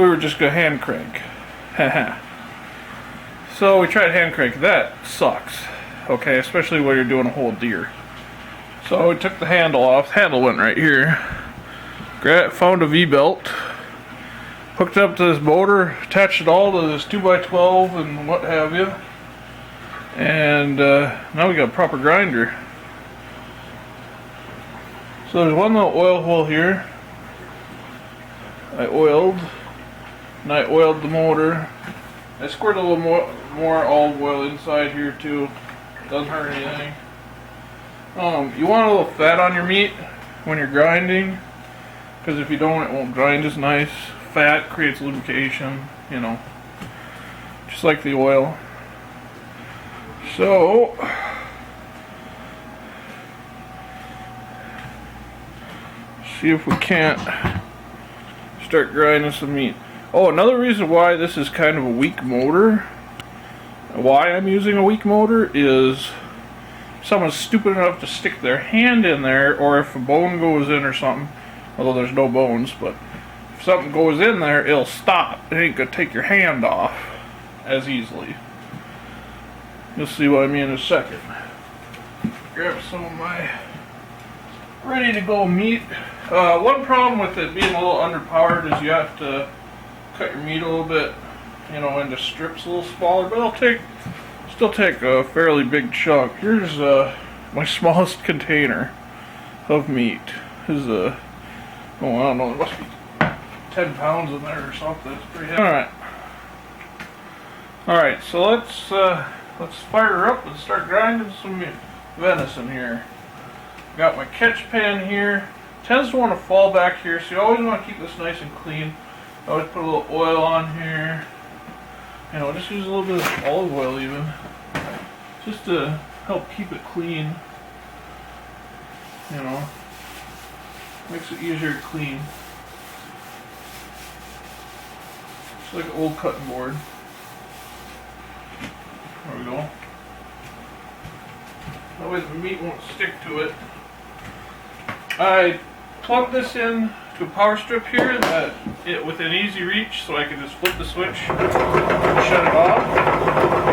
we were just gonna hand crank. So we tried hand crank. That sucks. Okay, especially when you're doing a whole deer. So we took the handle off. The handle went right here. Found a V-belt. Hooked up to this motor. Attached it all to this 2x12 and what have you. And now we got a proper grinder. So there's one little oil hole here. I oiled the motor. I squirted a little more olive oil inside here too. Doesn't hurt anything. You want a little fat on your meat when you're grinding, because if you don't, it won't grind as nice. Fat creates lubrication, you know, just like the oil. So see if we can't start grinding some meat. Oh, another reason why this is kind of a weak motor, why I'm using a weak motor, is if someone's stupid enough to stick their hand in there, or if a bone goes in or something, although there's no bones, but if something goes in there, it'll stop. It ain't gonna take your hand off as easily. You'll see what I mean in a second. Grab some of my ready to go meat. One problem with it being a little underpowered is you have to cut your meat a little bit, you know, into strips a little smaller, but it'll still take a fairly big chunk. Here's my smallest container of meat. This is oh, I don't know, there must be 10 pounds in there or something. It's pretty heavy. Alright, so let's fire her up and start grinding some venison here. Got my catch pan here. Tends to want to fall back here, so you always want to keep this nice and clean. I always put a little oil on here. You know, just use a little bit of olive oil even, just to help keep it clean. You know, makes it easier to clean. It's like an old cutting board. There we go. That way the meat won't stick to it. I plugged this in to a power strip here within easy reach, so I can just flip the switch and shut it off.